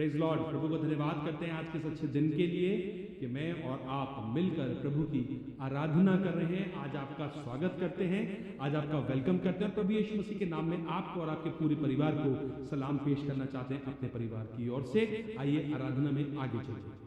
Praise Lord. प्रभु को धन्यवाद करते हैं आज के इस अच्छे दिन के लिए कि मैं और आप मिलकर प्रभु की आराधना कर रहे हैं। आज आपका स्वागत करते हैं, आज आपका वेलकम करते हैं। प्रभु यीशु मसीह के नाम में आपको और आपके पूरे परिवार को सलाम पेश करना चाहते हैं अपने परिवार की ओर से। आइए आराधना में आगे चलते हैं।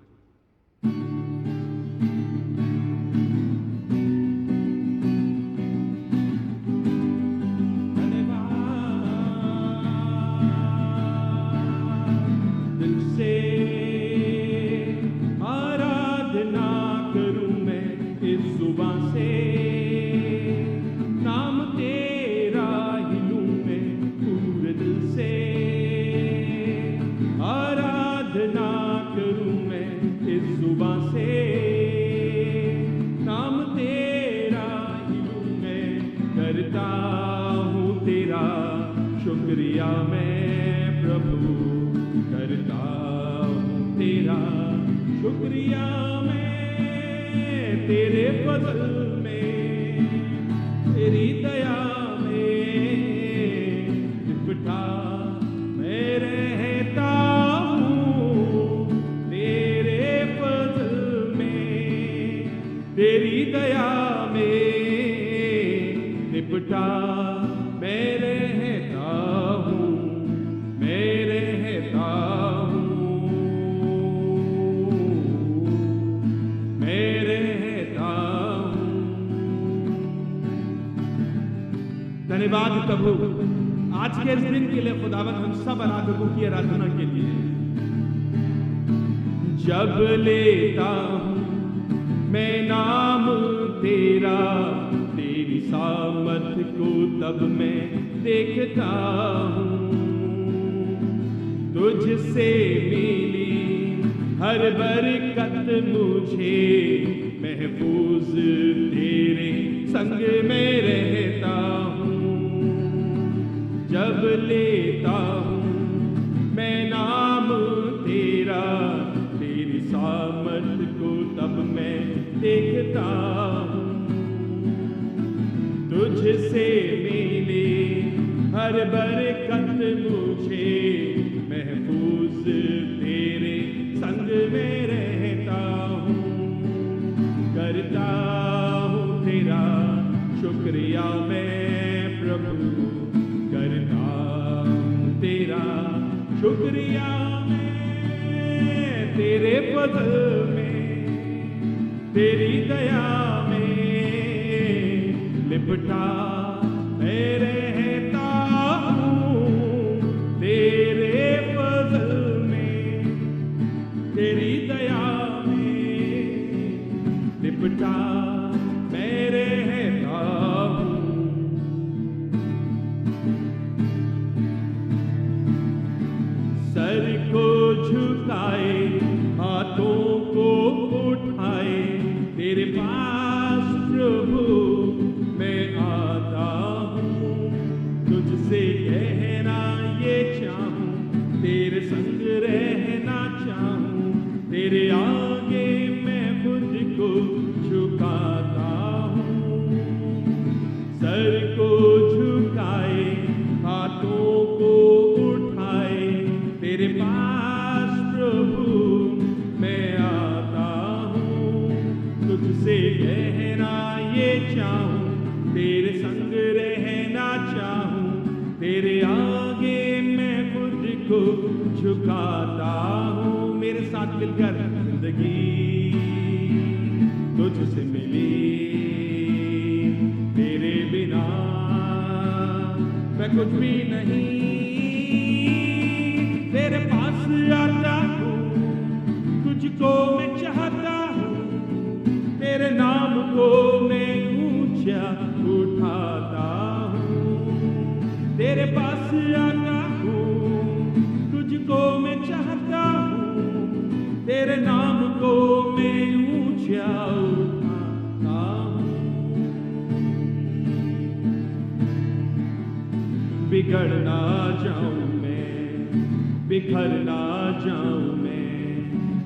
शुक्रिया मैं प्रभु करता हूँ तेरा, शुक्रिया मैं तेरे फजल में, तेरी दया में लिपटा मैं रहता हूँ तेरे फजल में, तेरी दया में लिपटा मैं रहता हूँ, मैं रहता हूँ, मैं रहता हूँ। धन्यवाद प्रभु आज के इस दिन के लिए खुदावंद, हम सब आराधकों की आराधना के लिए। जब लेता हूँ मैं नाम तेरा, तेरी सामर्थ को तब मैं देखता हूँ। तुझसे मिली हर बरकत मुझे महफूज तेरे संग में रहता हूँ। जब लेता हूँ मैं नाम तेरा, तेरी सामर्थ को तब मैं देखता हूँ। तुझसे मिले हर बरकत मुझे महफूज तेरे संग में रहता हूँ। करता हूँ तेरा शुक्रिया मैं प्रभु, करता हूँ तेरा शुक्रिया मैं तेरे फजल में, तेरी दया में लिपटा मैं रहता हूँ तेरे फजल में, तेरी दया में लिपटा मैं रहता हूँ। सर को झुकाए हाथों को उठाए तेरे पास प्रभु मैं आता हूँ। तुझसे कहना ये चाहूँ, तेरे संग रहना चाहूँ। तेरे आगे मैं खुद को झुकाता हूँ। सर को झुकाए हाथों को उठाए तेरे पास प्रभु मैं आता हूँ। तुझसे कहना ये चाहूँ, तेरे संग रहना चाहूँ। तेरे आगे मैं खुद को झुकाता हूँ। मेरे साथ मिलकर जिंदगी तुझसे मिली, तेरे बिना मैं कुछ भी नहीं। तेरे पास आता हूँ, तुझको मैं चाहता हूँ। तेरे नाम को मैं ऊंचा उठाता हूँ। तेरे पास आता हूँ, तुझको मैं चाहता हूँ। तेरे नाम को मैं ऊंचा उठाता हूँ। बिगड़ ना जाऊं मैं, बिखर ना जाऊं मैं,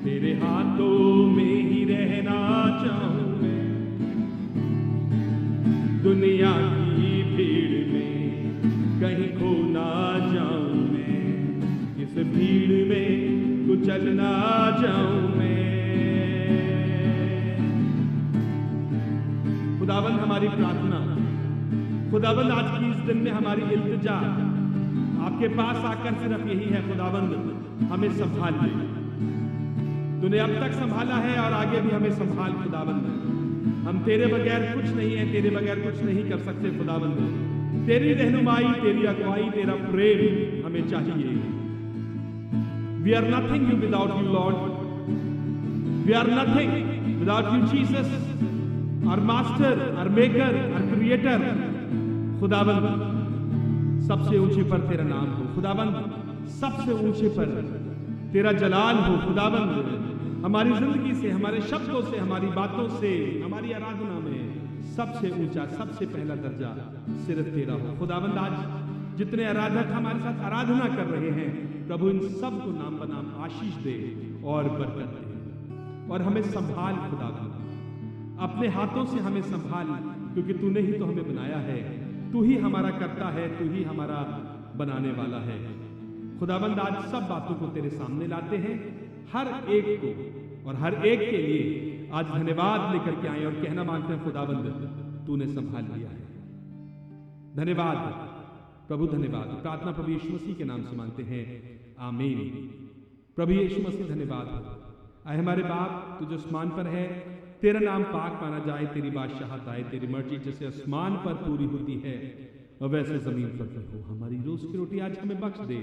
तेरे हाथों में ही रहना चाहूं मैं। दुनिया की भीड़ में कहीं खो ना जाऊं मैं, इस भीड़ में ना जाऊं मैं। खुदाबंद हमारी प्रार्थना, खुदाबंद आज की इस दिन में हमारी इल्तिजा आपके पास आकर सिर्फ यही है, खुदाबंद हमें संभाल ले। तूने अब तक संभाला है और आगे भी हमें संभाल खुदाबंद। हम तेरे बगैर कुछ नहीं है, तेरे बगैर कुछ नहीं कर सकते खुदाबंद। तेरी रहनुमाई, तेरी अगुवाई, तेरा प्रेम हमें चाहिए। We are nothing without you, Lord. We are nothing without you, Jesus, our Master, our Maker, our Creator. खुदाबंद सबसे ऊंचे पर तेरा नाम हो खुदाबंद, सबसे ऊंचे पर तेरा जलाल हो खुदाबंद। हमारी जिंदगी से, हमारे शब्दों से, हमारी बातों से, हमारी आराधना में सबसे ऊंचा, सबसे पहला दर्जा सिर्फ तेरा हो खुदाबंद। आज जितने आराधक हमारे साथ आराधना कर रहे हैं प्रभु, इन सब को नाम बनाम आशीष दे और बरकत दे और हमें संभाल खुदाबंद, अपने हाथों से हमें संभाल, क्योंकि तूने ही तो हमें बनाया है, तू ही हमारा करता है, तू ही हमारा बनाने वाला है खुदाबंद। आज सब बातों को तेरे सामने लाते हैं, हर एक को और हर एक के लिए आज धन्यवाद लेकर के आए और कहना मांगते हैं खुदाबंद तूने संभाल लिया है। धन्यवाद प्रभु, धन्यवाद। प्रार्थना प्रभु यीशु मसीह के नाम से मांगते हैं, आमीन। प्रभु यीशु मसीह धन्यवाद। आए हमारे बाप तू जो आसमान पर है, तेरा नाम पाक माना जाए, तेरी बादशाहत आए, तेरी मर्जी जैसे आसमान पर पूरी होती है और वैसे जमीन पर हो। हमारी रोज की रोटी आज हमें बख्श दे,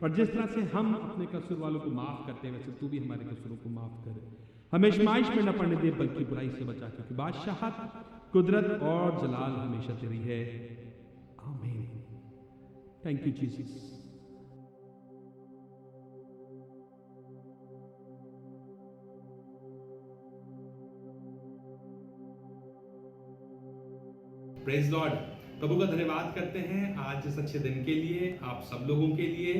और जिस तरह से हम अपने कसूर वालों को माफ करते हैं वैसे तू भी हमारे कसूरों को माफ कर। हमें आजमाइश में न पड़ने दे, बल्कि बुराई से बचा, क्योंकि बादशाहत, कुदरत और जलाल हमेशा तेरी है। आमीन। Thank you Jesus. Praise Lord. प्रभु का धन्यवाद करते हैं आज इस अच्छे दिन के लिए, आप सब लोगों के लिए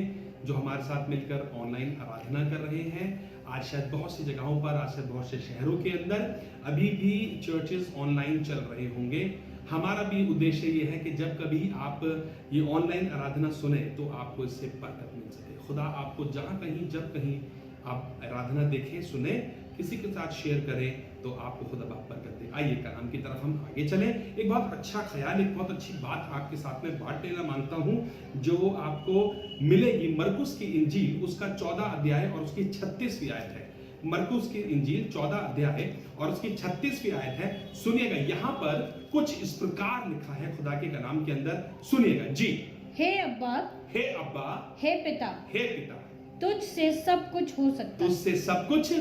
जो हमारे साथ मिलकर ऑनलाइन आराधना कर रहे हैं। आज शायद बहुत सी जगहों पर, आज शायद बहुत से शहरों के अंदर अभी भी चर्चेस ऑनलाइन चल रहे होंगे। हमारा भी उद्देश्य ये है कि जब कभी आप ये ऑनलाइन आराधना सुने तो आपको इससे बरकत मिल सके। खुदा आपको जहाँ कहीं, जब कहीं आप आराधना देखें, सुने, किसी के साथ शेयर करें तो आपको खुदा बाप बरकत दे। आइए कलाम की तरफ हम आगे चलें। एक बहुत अच्छा ख्याल, एक बहुत अच्छी बात आपके साथ में बांट लेना मांगता हूं जो आपको मिलेगी। मरकुस की इंजील उसका 14 अध्याय और उसकी 36वीं आयत है। मरकुस की इंजील 14 अध्याय और उसकी 36वीं आयत है। सुनिएगा, यहाँ पर कुछ इस प्रकार लिखा है खुदा के कलाम के अंदर। सुनिएगा जी। हे अब्बा, हे अब्बा, हे पिता, हे पिता, तुझसे सब कुछ हो सकता है। तुझसे सब कुछ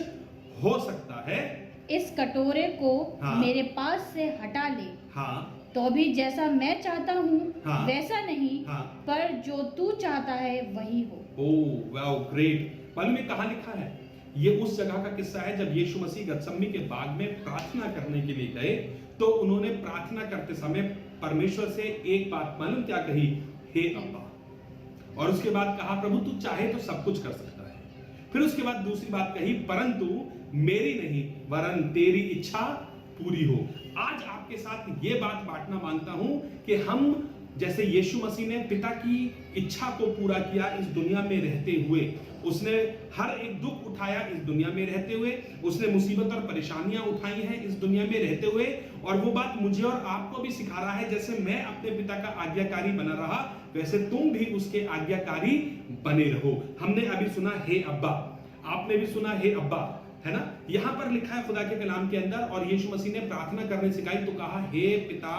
हो सकता है। इस कटोरे को हाँ, मेरे पास से हटा ले। हाँ, तो भी जैसा मैं चाहता हूँ हाँ, वैसा नहीं, हाँ, पर जो तू चाहता है वही हो। Oh wow, great. मालूम में कहाँ लिखा है? ये उस जगह का किस्सा है जब यीशु मसीह गतसमनी के बाग में प्रार्थना करने के लिए गए, तो उन्होंने प्रार्थना करते समय परमेश्वर से एक बात मालूम क्या कही? हे अब्बा। और उसके बाद कहा प्रभु तू चाहे तो सब कुछ कर सकता है। फिर उसके बाद दूसरी बात कही, परंतु मेरी नहीं वरन तेरी इच्छा पूरी हो। आज आपके साथ ये बात बांटना मांगता हूं कि हम जैसे यीशु मसीह ने पिता की इच्छा को पूरा किया इस दुनिया में रहते हुए, उसने हर एक दुख उठाया इस दुनिया में रहते हुए, उसने मुसीबत और परेशानियां उठाई हैं इस दुनिया में रहते हुए, और वो बात मुझे और आपको भी सिखा रहा है जैसे मैं अपने पिता का आज्ञाकारी बना रहा वैसे तुम भी उसके आज्ञाकारी बने रहो। हमने अभी सुना हे अब्बा, आपने भी सुना हे अब्बा, है ना? यहां पर लिखा है खुदा के कलाम के अंदर, और यीशु मसीह ने प्रार्थना करने सिखाई तो कहा हे पिता,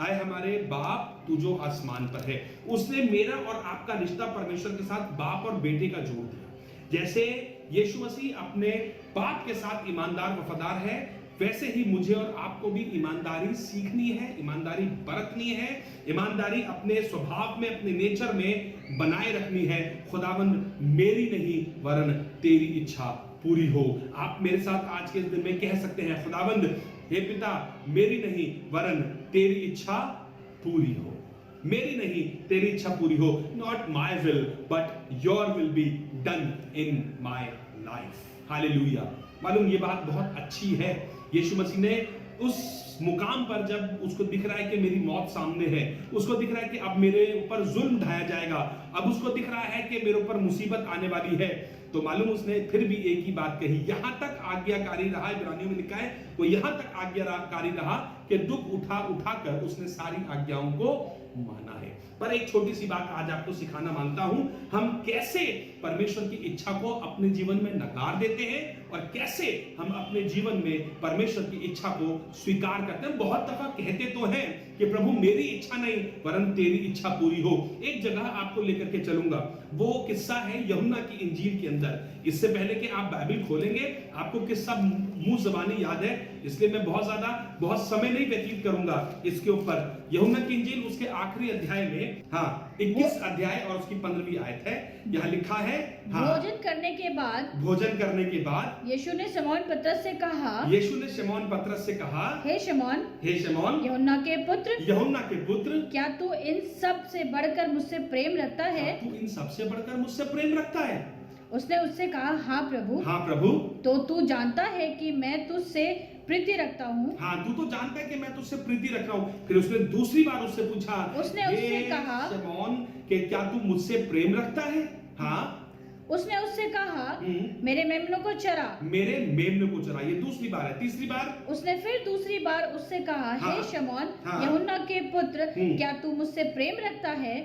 आए हमारे बाप तू जो आसमान पर है। उसने मेरा और आपका रिश्ता परमेश्वर के साथ बाप और बेटे का जोड़ दिया। जैसे यीशु मसीह अपने बाप के साथ ईमानदार वफादार है, वैसे ही मुझे और आपको भी ईमानदारी सीखनी है, ईमानदारी बरतनी है, ईमानदारी अपने स्वभाव में, अपने नेचर में बनाए रखनी है। खुदावंद मेरी नहीं वरन तेरी इच्छा पूरी हो। आप मेरे साथ आज के दिन में कह सकते हैं, खुदावंद हे पिता, मेरी नहीं वरन तेरी इच्छा पूरी हो। मेरी नहीं तेरी इच्छा पूरी हो। Not my will but your will be done in my life. Hallelujah. मालूम ये बात बहुत अच्छी है। यीशु मसीह ने उस मुकाम पर जब उसको दिख रहा है कि मेरी मौत सामने है, उसको दिख रहा है कि अब मेरे ऊपर जुल्म ढाया जाएगा, अब उसको दिख रहा है कि मेरे ऊपर मुसीबत आने वाली है, तो मालूम उसने फिर भी एक ही बात कही, यहां तक आज्ञाकारी रहा, इब्रानियों में लिखा है वो यहां तक आज्ञाकारी रहा कि दुख उठाकर उसने सारी आज्ञाओं को माना है। पर एक छोटी सी बात आज आपको सिखाना मांगता हूं, हम कैसे परमेश्वर की इच्छा को अपने जीवन में नकार देते हैं और कैसे हम अपने जीवन में परमेश्वर की इच्छा को स्वीकार करते हैं। बहुत दफा कहते तो हैं कि प्रभु मेरी इच्छा नहीं वरन तेरी इच्छा पूरी हो। एक जगह आपको लेकर के चलूंगा, वो किस्सा है यूहन्ना की इंजील के अंदर। इससे पहले कि आप बाइबल खोलेंगे, आपको किस्सा मुंह ज़बानी याद है, इसलिए मैं बहुत समय नहीं व्यतीत करूंगा इसके ऊपर। यूहन्ना की इंजील उसके आखिरी अध्याय में 21 अध्याय और उसकी 15वीं आयत है, यहाँ लिखा है भोजन करने के बाद यीशु ने शमौन पतरस से कहा, हे शमौन यूहन्ना के पुत्र, क्या तू इन सब से बढ़कर मुझसे प्रेम रखता है? उसने उससे कहा, हाँ प्रभु, तो तू जानता है कि मैं तुझसे प्रीति रखता हूँ। हाँ, तू तो जानता है कि मैं तुझसे प्रीति रख रहा हूँ। फिर उसने दूसरी बार उससे पूछा, उसने उससे कहा, शमौन कि क्या तू मुझसे प्रेम रखता है? हाँ, उसने उससे कहा, मेरे मेमनों को चरा। ये दूसरी बार है। तीसरी बार उसने फिर दूसरी बार उससे कहा, हे शमौन यूहन्ना के पुत्र, क्या तू मुझसे प्रेम रखता है?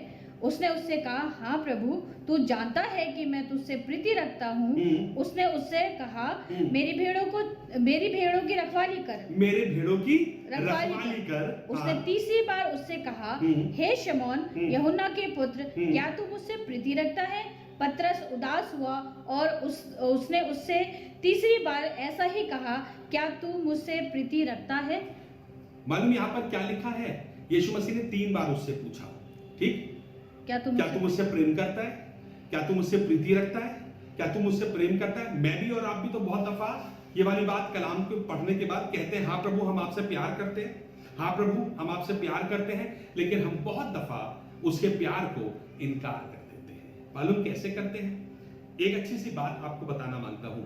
उसने उससे कहा, हाँ प्रभु, तू जानता है कि मैं तुझसे प्रीति रखता हूँ। उसने उससे कहा, मेरी भेड़ों की रखवाली कर। उसने तीसरी बार उससे कहा, हे शमौन यूहन्ना के पुत्र, क्या तू मुझसे प्रीति रखता है? पतरस उदास हुआ और उसने उससे तीसरी बार ऐसा ही कहा, क्या तू मुझसे प्रीति रखता है? मालूम यहाँ पर क्या लिखा है? यीशु मसीह ने 3 बार उससे पूछा, ठीक? क्या तू मुझसे प्रेम करता है? क्या तू मुझसे प्रीति रखता है? क्या तू मुझसे प्रेम करता है? मैं भी और आप भी तो बहुत दफा ये वाली बात कलाम को पढ़ने के बाद कहते हैं, हाँ प्रभु हम आपसे प्यार करते हैं, हाँ प्रभु हम आपसे प्यार करते हैं, लेकिन हम बहुत दफा उसके प्यार को इनकार कर देते हैं। मालूम कैसे करते हैं? एक अच्छी सी बात आपको बताना मांगता हूं।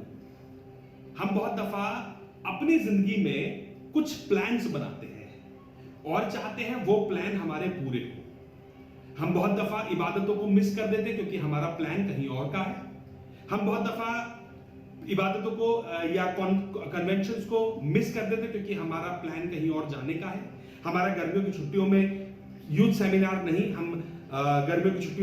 हम बहुत दफा अपनी जिंदगी में कुछ प्लान्स बनाते हैं और चाहते हैं वो प्लान हमारे पूरे हो। हम बहुत दफा इबादतों को मिस कर देते हैं क्योंकि हमारा प्लान कहीं और का है। हम बहुत दफा इबादतों को या कन्वेंशंस को मिस कर देते हैं क्योंकि हमारा प्लान कहीं और जाने का है। हमारा गर्मियों की छुट्टियों में यूथ सेमिनार नहीं, हम गर्मियों की छुट्टियों